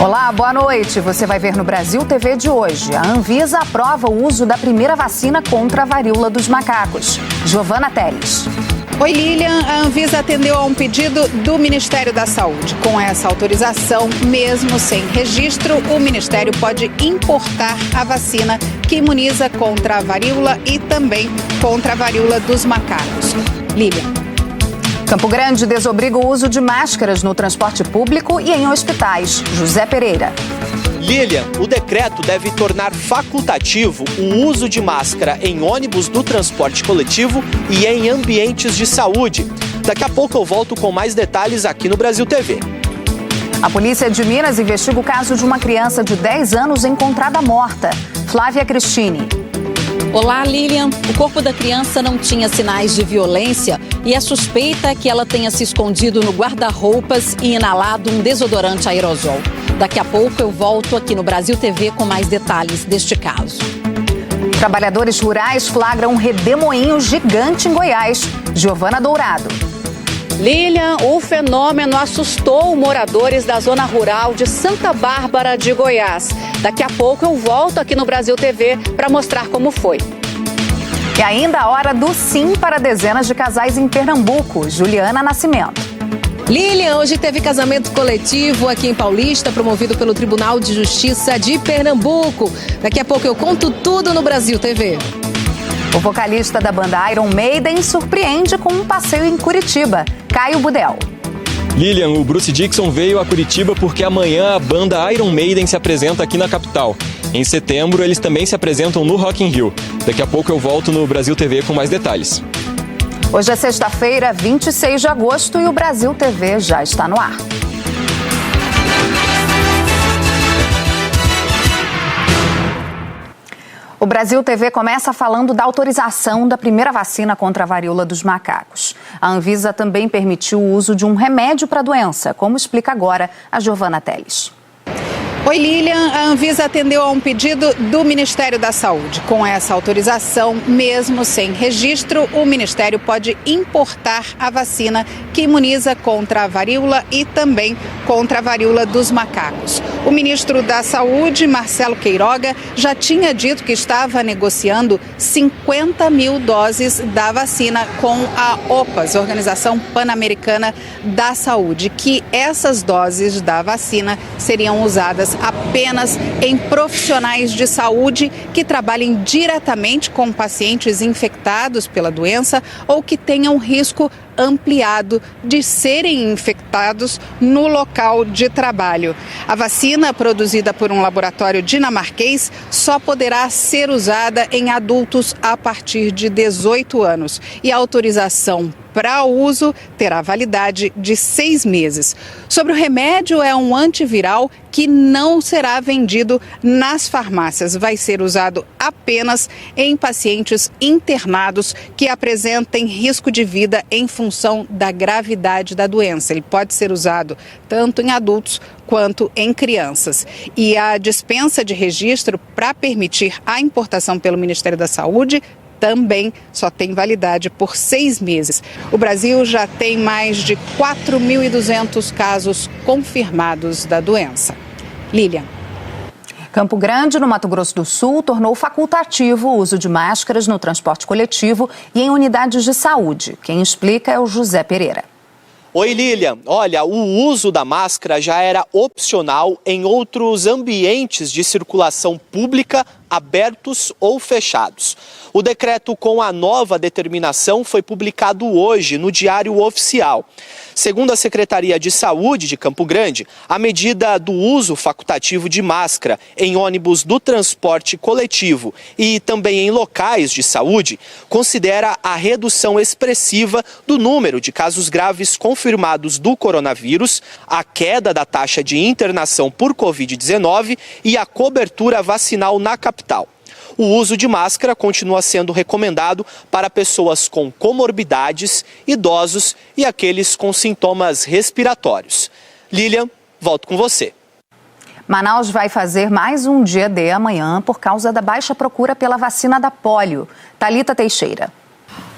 Olá, boa noite. Você vai ver no Brasil TV de hoje. A Anvisa aprova o uso da primeira vacina contra a varíola dos macacos. Giovana Teles. Oi, Lilian. A Anvisa atendeu a um pedido do Ministério da Saúde. Com essa autorização, mesmo sem registro, o Ministério pode importar a vacina que imuniza contra a varíola e também contra a varíola dos macacos. Lilian. Campo Grande desobriga o uso de máscaras no transporte público e em hospitais. José Pereira. Lilian, o decreto deve tornar facultativo o uso de máscara em ônibus do transporte coletivo e em ambientes de saúde. Daqui a pouco eu volto com mais detalhes aqui no Brasil TV. A polícia de Minas investiga o caso de uma criança de 10 anos encontrada morta. Flávia Cristine. Olá, Lilian. O corpo da criança não tinha sinais de violência e é suspeita que ela tenha se escondido no guarda-roupas e inalado um desodorante aerosol. Daqui a pouco eu volto aqui no Brasil TV com mais detalhes deste caso. Trabalhadores rurais flagram um redemoinho gigante em Goiás. Giovana Dourado. Lilian, o fenômeno assustou moradores da zona rural de Santa Bárbara de Goiás. Daqui a pouco eu volto aqui no Brasil TV para mostrar como foi. E ainda a hora do sim para dezenas de casais em Pernambuco. Juliana Nascimento. Lilian, hoje teve casamento coletivo aqui em Paulista, promovido pelo Tribunal de Justiça de Pernambuco. Daqui a pouco eu conto tudo no Brasil TV. O vocalista da banda Iron Maiden surpreende com um passeio em Curitiba. Caio Budel. Lilian, o Bruce Dickinson veio a Curitiba porque amanhã a banda Iron Maiden se apresenta aqui na capital. Em setembro, eles também se apresentam no Rock in Rio. Daqui a pouco eu volto no Brasil TV com mais detalhes. Hoje é sexta-feira, 26 de agosto, e o Brasil TV já está no ar. O Brasil TV começa falando da autorização da primeira vacina contra a varíola dos macacos. A Anvisa também permitiu o uso de um remédio para a doença, como explica agora a Giovana Teles. Oi, Lilian. A Anvisa atendeu a um pedido do Ministério da Saúde. Com essa autorização, mesmo sem registro, o Ministério pode importar a vacina que imuniza contra a varíola e também contra a varíola dos macacos. O ministro da Saúde, Marcelo Queiroga, já tinha dito que estava negociando 50 mil doses da vacina com a OPAS, Organização Pan-Americana da Saúde, que essas doses da vacina seriam usadas apenas em profissionais de saúde que trabalhem diretamente com pacientes infectados pela doença ou que tenham risco ampliado de serem infectados no local de trabalho. A vacina, produzida por um laboratório dinamarquês, só poderá ser usada em adultos a partir de 18 anos e a autorização para uso terá validade de 6 meses. Sobre o remédio, é um antiviral que não será vendido nas farmácias. Vai ser usado apenas em pacientes internados que apresentem risco de vida em função da gravidade da doença. Ele pode ser usado tanto em adultos quanto em crianças. E a dispensa de registro para permitir a importação pelo Ministério da Saúde também só tem validade por 6 meses. O Brasil já tem mais de 4.200 casos confirmados da doença. Lilian. Campo Grande, no Mato Grosso do Sul, tornou facultativo o uso de máscaras no transporte coletivo e em unidades de saúde. Quem explica é o José Pereira. Oi, Lilian. Olha, o uso da máscara já era opcional em outros ambientes de circulação pública, abertos ou fechados. O decreto com a nova determinação foi publicado hoje no Diário Oficial. Segundo a Secretaria de Saúde de Campo Grande, a medida do uso facultativo de máscara em ônibus do transporte coletivo e também em locais de saúde considera a redução expressiva do número de casos graves confirmados do coronavírus, a queda da taxa de internação por Covid-19 e a cobertura vacinal na capital. O uso de máscara continua sendo recomendado para pessoas com comorbidades, idosos e aqueles com sintomas respiratórios. Lilian, volto com você. Manaus vai fazer mais um dia D amanhã por causa da baixa procura pela vacina da polio. Thalita Teixeira.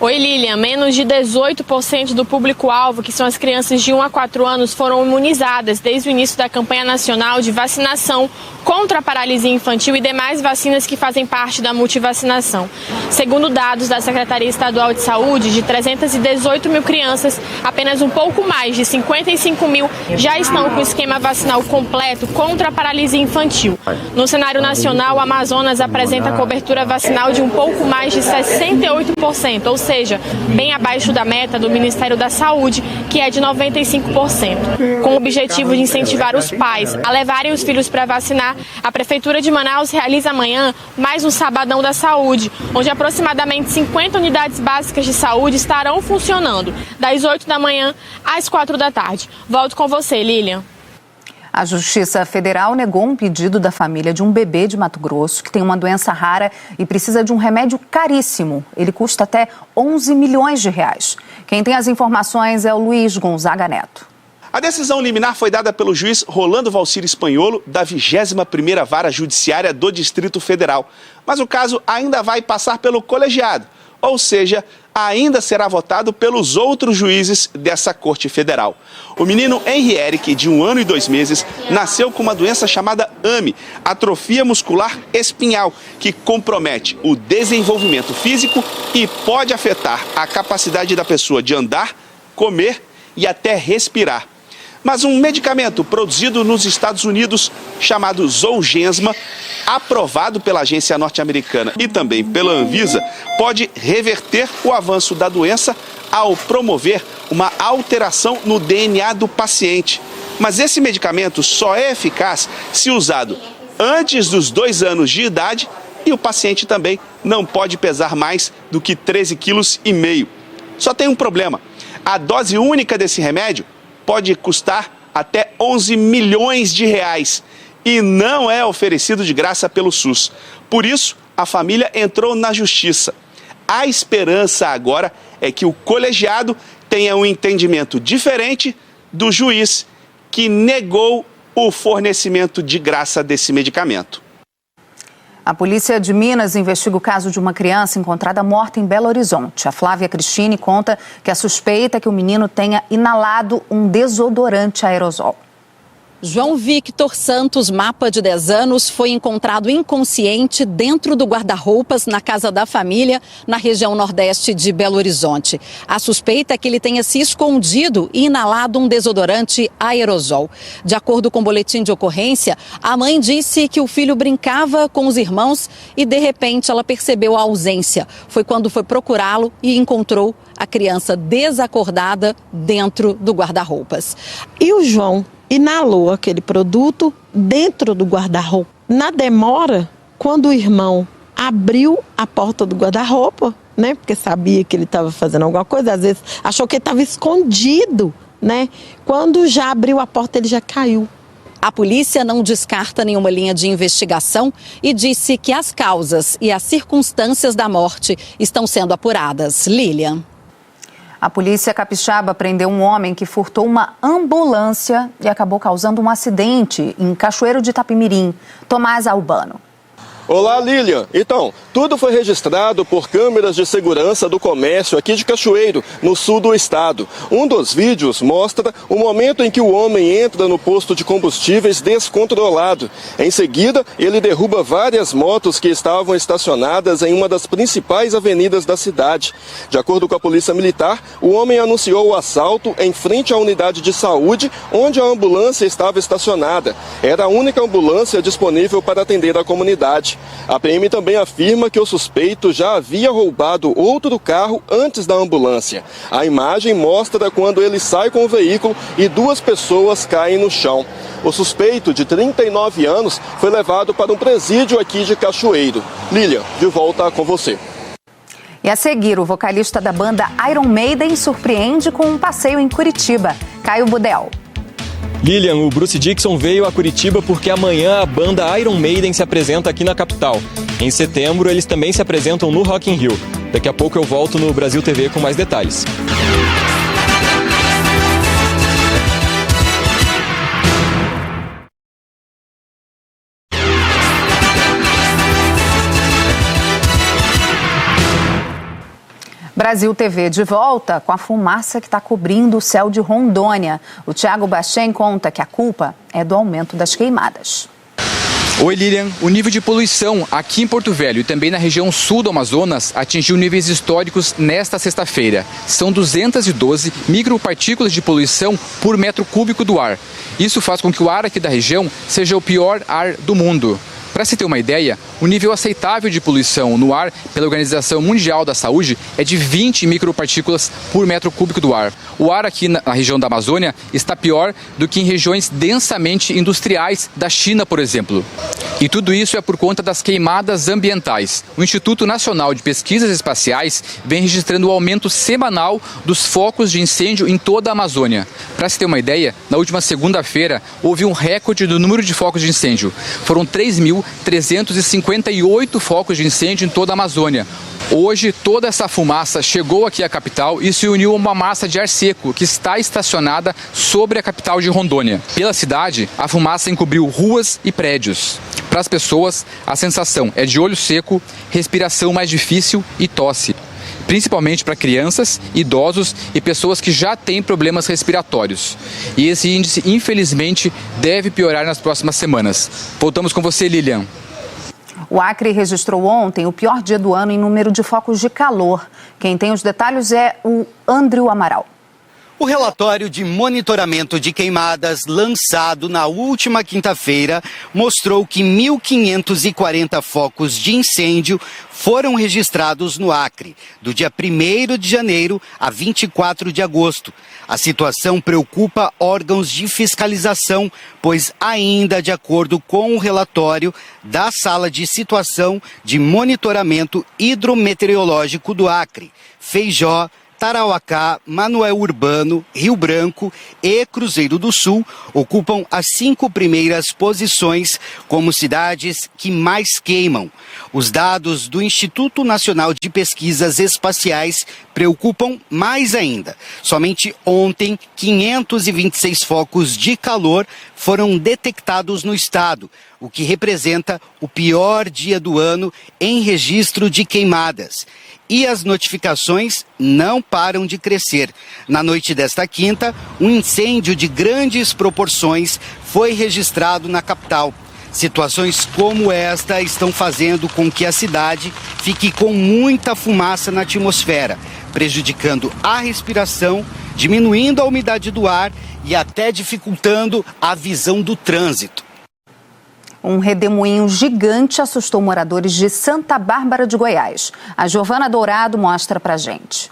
Oi, Lilian. Menos de 18% do público-alvo, que são as crianças de 1 a 4 anos, foram imunizadas desde o início da campanha nacional de vacinação contra a paralisia infantil e demais vacinas que fazem parte da multivacinação. Segundo dados da Secretaria Estadual de Saúde, de 318 mil crianças, apenas um pouco mais de 55 mil já estão com o esquema vacinal completo contra a paralisia infantil. No cenário nacional, o Amazonas apresenta cobertura vacinal de um pouco mais de 68%, ou seja, bem abaixo da meta do Ministério da Saúde, que é de 95%. Com o objetivo de incentivar os pais a levarem os filhos para vacinar, a Prefeitura de Manaus realiza amanhã mais um Sabadão da Saúde, onde aproximadamente 50 unidades básicas de saúde estarão funcionando, das 8 da manhã às 4 da tarde. Volto com você, Lilian. A Justiça Federal negou um pedido da família de um bebê de Mato Grosso que tem uma doença rara e precisa de um remédio caríssimo. Ele custa até 11 milhões de reais. Quem tem as informações é o Luiz Gonzaga Neto. A decisão liminar foi dada pelo juiz Rolando Valcir Spanholo, da 21ª Vara Judiciária do Distrito Federal. Mas o caso ainda vai passar pelo colegiado, ou seja, ainda será votado pelos outros juízes dessa Corte Federal. O menino Henry Eric, de 1 ano e 2 meses, nasceu com uma doença chamada AME, atrofia muscular espinhal, que compromete o desenvolvimento físico e pode afetar a capacidade da pessoa de andar, comer e até respirar. Mas um medicamento produzido nos Estados Unidos, chamado Zolgensma, aprovado pela agência norte-americana e também pela Anvisa, pode reverter o avanço da doença ao promover uma alteração no DNA do paciente. Mas esse medicamento só é eficaz se usado antes dos 2 anos de idade e o paciente também não pode pesar mais do que 13,5 kg. Só tem um problema: a dose única desse remédio pode custar até 11 milhões de reais e não é oferecido de graça pelo SUS. Por isso, a família entrou na justiça. A esperança agora é que o colegiado tenha um entendimento diferente do juiz que negou o fornecimento de graça desse medicamento. A polícia de Minas investiga o caso de uma criança encontrada morta em Belo Horizonte. A Flávia Cristine conta que a suspeita é que o menino tenha inalado um desodorante aerosol. João Victor Santos, mapa de 10 anos, foi encontrado inconsciente dentro do guarda-roupas na casa da família, na região nordeste de Belo Horizonte. A suspeita é que ele tenha se escondido e inalado um desodorante aerosol. De acordo com o boletim de ocorrência, a mãe disse que o filho brincava com os irmãos e, de repente, ela percebeu a ausência. Foi quando foi procurá-lo e encontrou a criança desacordada dentro do guarda-roupas. E o João inalou aquele produto dentro do guarda-roupa. Na demora, quando o irmão abriu a porta do guarda-roupa, né, porque sabia que ele estava fazendo alguma coisa, às vezes achou que ele estava escondido, né? Quando já abriu a porta, ele já caiu. A polícia não descarta nenhuma linha de investigação e disse que as causas e as circunstâncias da morte estão sendo apuradas. Lilian. A polícia capixaba prendeu um homem que furtou uma ambulância e acabou causando um acidente em Cachoeiro de Itapemirim. Tomás Albano. Olá, Lilian. Então, tudo foi registrado por câmeras de segurança do comércio aqui de Cachoeiro, no sul do estado. Um dos vídeos mostra o momento em que o homem entra no posto de combustíveis descontrolado. Em seguida, ele derruba várias motos que estavam estacionadas em uma das principais avenidas da cidade. De acordo com a Polícia Militar, o homem anunciou o assalto em frente à unidade de saúde, onde a ambulância estava estacionada. Era a única ambulância disponível para atender a comunidade. A PM também afirma que o suspeito já havia roubado outro carro antes da ambulância. A imagem mostra quando ele sai com o veículo e 2 pessoas caem no chão. O suspeito, de 39 anos, foi levado para um presídio aqui de Cachoeiro. Lilian, de volta com você. E a seguir, o vocalista da banda Iron Maiden surpreende com um passeio em Curitiba. Caio Budel. Lilian, o Bruce Dickinson veio a Curitiba porque amanhã a banda Iron Maiden se apresenta aqui na capital. Em setembro, eles também se apresentam no Rock in Rio. Daqui a pouco eu volto no Brasil TV com mais detalhes. Brasil TV de volta com a fumaça que está cobrindo o céu de Rondônia. O Thiago Bachem conta que a culpa é do aumento das queimadas. Oi, Lilian. O nível de poluição aqui em Porto Velho e também na região sul do Amazonas atingiu níveis históricos nesta sexta-feira. São 212 micropartículas de poluição por metro cúbico do ar. Isso faz com que o ar aqui da região seja o pior ar do mundo. Para se ter uma ideia, o nível aceitável de poluição no ar pela Organização Mundial da Saúde é de 20 micropartículas por metro cúbico do ar. O ar aqui na região da Amazônia está pior do que em regiões densamente industriais da China, por exemplo. E tudo isso é por conta das queimadas ambientais. O Instituto Nacional de Pesquisas Espaciais vem registrando o aumento semanal dos focos de incêndio em toda a Amazônia. Para se ter uma ideia, na última segunda-feira houve um recorde do número de focos de incêndio. Foram 3.358 focos de incêndio em toda a Amazônia. Hoje, toda essa fumaça chegou aqui à capital e se uniu a uma massa de ar seco que está estacionada sobre a capital de Rondônia. Pela cidade, a fumaça encobriu ruas e prédios. Para as pessoas, a sensação é de olho seco, respiração mais difícil e tosse. Principalmente para crianças, idosos e pessoas que já têm problemas respiratórios. E esse índice, infelizmente, deve piorar nas próximas semanas. Voltamos com você, Lilian. O Acre registrou ontem o pior dia do ano em número de focos de calor. Quem tem os detalhes é o Andrew Amaral. O relatório de monitoramento de queimadas lançado na última quinta-feira mostrou que 1.540 focos de incêndio foram registrados no Acre, do dia 1º de janeiro a 24 de agosto. A situação preocupa órgãos de fiscalização, pois ainda de acordo com o relatório da Sala de Situação de Monitoramento Hidrometeorológico do Acre, Feijó, Tarauacá, Manoel Urbano, Rio Branco e Cruzeiro do Sul ocupam as 5 primeiras posições como cidades que mais queimam. Os dados do Instituto Nacional de Pesquisas Espaciais preocupam mais ainda. Somente ontem, 526 focos de calor foram detectados no estado, o que representa o pior dia do ano em registro de queimadas. E as notificações não param de crescer. Na noite desta quinta, um incêndio de grandes proporções foi registrado na capital. Situações como esta estão fazendo com que a cidade fique com muita fumaça na atmosfera, prejudicando a respiração, diminuindo a umidade do ar e até dificultando a visão do trânsito. Um redemoinho gigante assustou moradores de Santa Bárbara de Goiás. A Giovana Dourado mostra pra gente.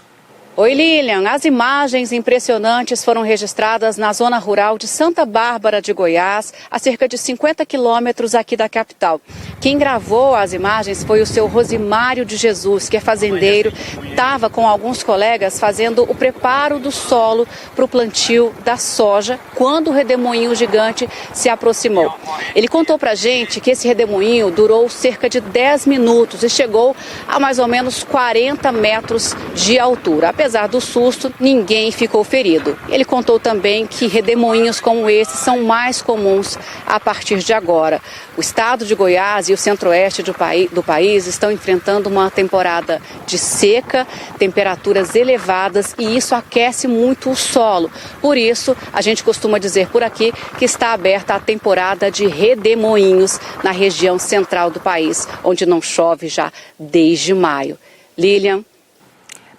Oi, Lilian. As imagens impressionantes foram registradas na zona rural de Santa Bárbara de Goiás, a cerca de 50 quilômetros aqui da capital. Quem gravou as imagens foi o seu Rosimário de Jesus, que é fazendeiro, estava com alguns colegas fazendo o preparo do solo para o plantio da soja, quando o redemoinho gigante se aproximou. Ele contou pra gente que esse redemoinho durou cerca de 10 minutos e chegou a mais ou menos 40 metros de altura. Apesar do susto, ninguém ficou ferido. Ele contou também que redemoinhos como esse são mais comuns a partir de agora. O estado de Goiás e o centro-oeste do país estão enfrentando uma temporada de seca, temperaturas elevadas e isso aquece muito o solo. Por isso, a gente costuma dizer por aqui que está aberta a temporada de redemoinhos na região central do país, onde não chove já desde maio. Lilian.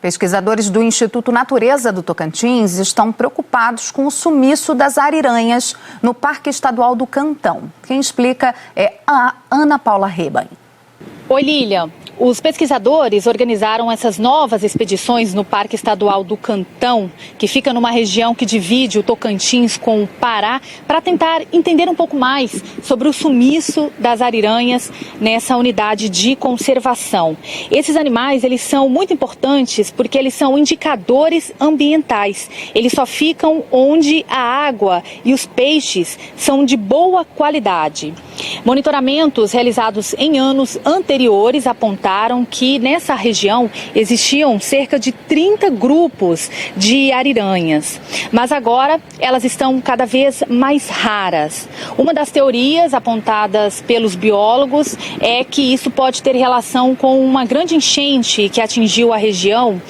Pesquisadores do Instituto Natureza do Tocantins estão preocupados com o sumiço das ariranhas no Parque Estadual do Cantão. Quem explica é a Ana Paula Reban. Oi, Lilian. Os pesquisadores organizaram essas novas expedições no Parque Estadual do Cantão, que fica numa região que divide o Tocantins com o Pará, para tentar entender um pouco mais sobre o sumiço das ariranhas nessa unidade de conservação. Esses animais, eles são muito importantes porque eles são indicadores ambientais. Eles só ficam onde a água e os peixes são de boa qualidade. Monitoramentos realizados em anos anteriores apontaram apontaram que nessa região existiam cerca de 30 grupos de ariranhas, mas agora elas estão cada vez mais raras. Uma das teorias apontadas pelos biólogos é que isso pode ter relação com uma grande enchente que atingiu a região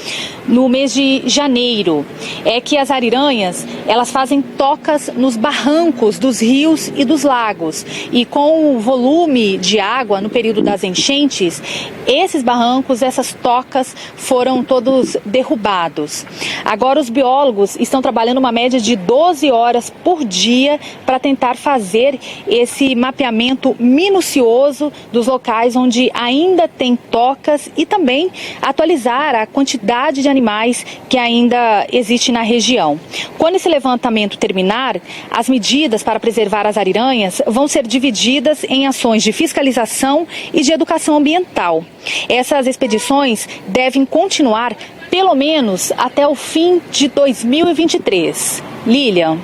no mês de janeiro. É que as ariranhas, elas fazem tocas nos barrancos dos rios e dos lagos. E com o volume de água no período das enchentes, esses barrancos, essas tocas foram todos derrubados. Agora os biólogos estão trabalhando uma média de 12 horas por dia para tentar fazer esse mapeamento minucioso dos locais onde ainda tem tocas e também atualizar a quantidade de animais que ainda existe na região. Quando esse levantamento terminar, as medidas para preservar as ariranhas vão ser divididas em ações de fiscalização e de educação ambiental. Essas expedições devem continuar pelo menos até o fim de 2023. Lilian.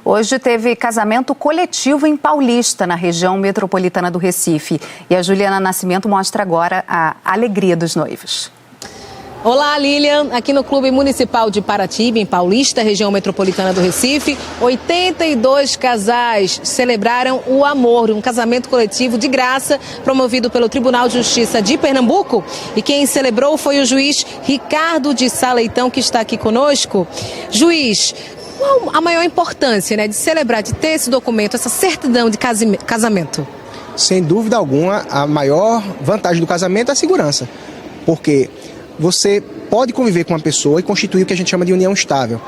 Hoje teve casamento coletivo em Paulista, na região metropolitana do Recife. E a Juliana Nascimento mostra agora a alegria dos noivos. Olá, Lilian. Aqui no Clube Municipal de Paratiba, em Paulista, região metropolitana do Recife, 82 casais celebraram o amor, um casamento coletivo de graça promovido pelo Tribunal de Justiça de Pernambuco. E quem celebrou foi o juiz Ricardo de Sá Leitão, que está aqui conosco. Juiz, qual a maior importância, de celebrar, de ter esse documento, essa certidão de casamento? Sem dúvida alguma, a maior vantagem do casamento é a segurança, porque você pode conviver com uma pessoa e constituir o que a gente chama de união estável,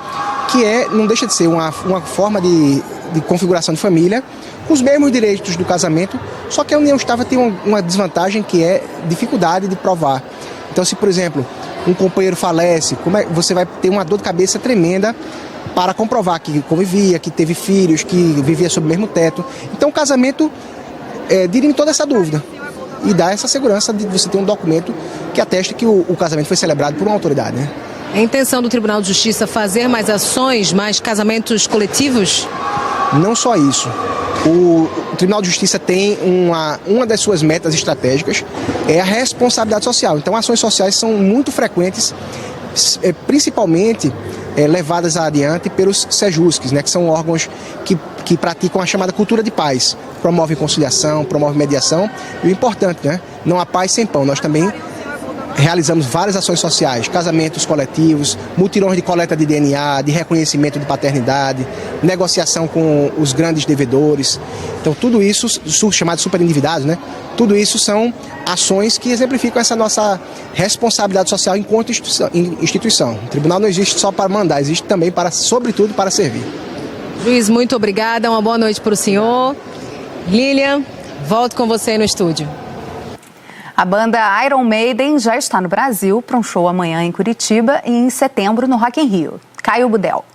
que não deixa de ser uma forma de configuração de família, com os mesmos direitos do casamento, só que a união estável tem uma desvantagem que é dificuldade de provar. Então, se, por exemplo, um companheiro falece, você vai ter uma dor de cabeça tremenda para comprovar que convivia, que teve filhos, que vivia sob o mesmo teto. Então, o casamento dirime toda essa dúvida e dá essa segurança de você ter um documento que atesta que o casamento foi celebrado por uma autoridade, né? É a intenção do Tribunal de Justiça fazer mais ações, mais casamentos coletivos? Não só isso. O Tribunal de Justiça tem uma das suas metas estratégicas, é a responsabilidade social. Então, ações sociais são muito frequentes, principalmente levadas adiante pelos SEJUSCs, que são órgãos que praticam a chamada cultura de paz, promovem conciliação, promovem mediação. E o importante, não há paz sem pão. Nós também realizamos várias ações sociais, casamentos coletivos, mutirões de coleta de DNA, de reconhecimento de paternidade, negociação com os grandes devedores. Então, tudo isso, chamados superendividados, tudo isso são ações que exemplificam essa nossa responsabilidade social enquanto instituição. O tribunal não existe só para mandar, existe também, sobretudo, para servir. Juiz, muito obrigada, uma boa noite para o senhor. Lilian, volto com você aí no estúdio. A banda Iron Maiden já está no Brasil para um show amanhã em Curitiba e em setembro no Rock in Rio. Caio Budel.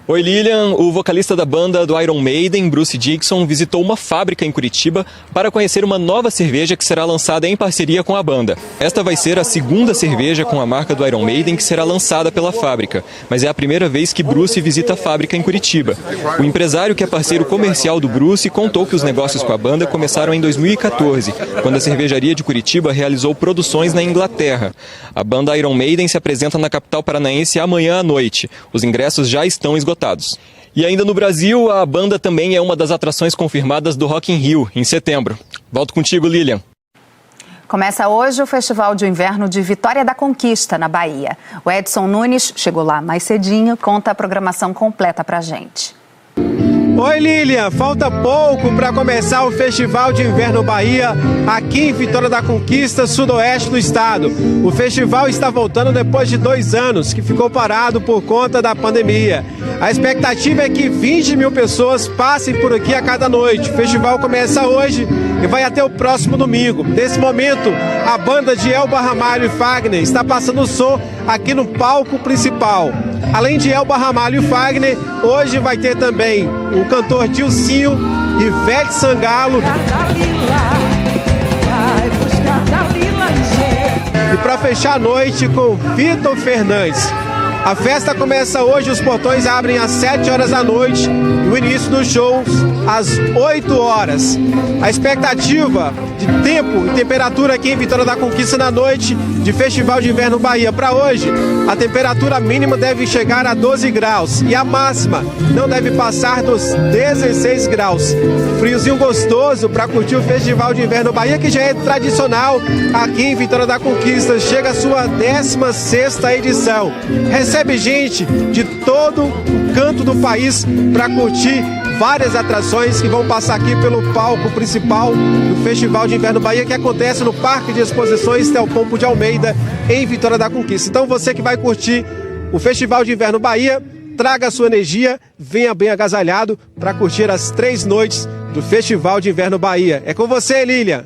Oi, Lilian. O vocalista da banda do Iron Maiden, Bruce Dickinson, visitou uma fábrica em Curitiba para conhecer uma nova cerveja que será lançada em parceria com a banda. Esta vai ser a segunda cerveja com a marca do Iron Maiden que será lançada pela fábrica, mas é a primeira vez que Bruce visita a fábrica em Curitiba. O empresário, que é parceiro comercial do Bruce, contou que os negócios com a banda começaram em 2014, quando a cervejaria de Curitiba realizou produções na Inglaterra. A banda Iron Maiden se apresenta na capital paranaense amanhã à noite. Os ingressos já estão esgotados. E ainda no Brasil, a banda também é uma das atrações confirmadas do Rock in Rio, em setembro. Volto contigo, Lilian. Começa hoje o Festival de Inverno de Vitória da Conquista, na Bahia. O Edson Nunes chegou lá mais cedinho, conta a programação completa pra gente. Oi, Lilian, falta pouco para começar o Festival de Inverno Bahia aqui em Vitória da Conquista, sudoeste do estado. O festival está voltando depois de 2 anos, que ficou parado por conta da pandemia. A expectativa é que 20 mil pessoas passem por aqui a cada noite. O festival começa hoje e vai até o próximo domingo. Nesse momento, a banda de Elba Ramalho e Fagner está passando o som aqui no palco principal. Além de Elba Ramalho e Fagner, hoje vai ter também o cantor Dilcinho, Ivete Sangalo. E para fechar a noite com Vitor Fernandes. A festa começa hoje, os portões abrem às 7 horas da noite e o início dos shows às 8 horas. A expectativa de tempo e temperatura aqui em Vitória da Conquista na noite de Festival de Inverno Bahia. Para hoje, a temperatura mínima deve chegar a 12 graus e a máxima não deve passar dos 16 graus. Friozinho gostoso para curtir o Festival de Inverno Bahia, que já é tradicional aqui em Vitória da Conquista. Chega a sua 16ª edição. Recebe gente de todo o canto do país para curtir várias atrações que vão passar aqui pelo palco principal do Festival de Inverno Bahia, que acontece no Parque de Exposições Teopompo de Almeida, em Vitória da Conquista. Então você que vai curtir o Festival de Inverno Bahia, traga a sua energia, venha bem agasalhado para curtir as 3 noites do Festival de Inverno Bahia. É com você, Lilian.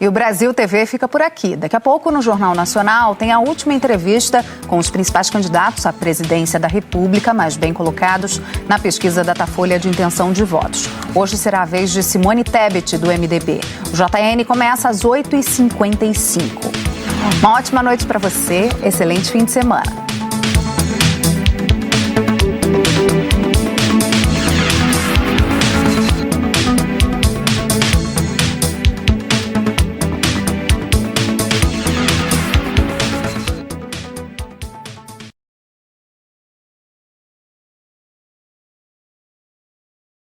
E o Brasil TV fica por aqui. Daqui a pouco, no Jornal Nacional, tem a última entrevista com os principais candidatos à presidência da República, mais bem colocados na pesquisa Datafolha de intenção de votos. Hoje será a vez de Simone Tebet, do MDB. O JN começa às 8h55. Uma ótima noite para você, excelente fim de semana.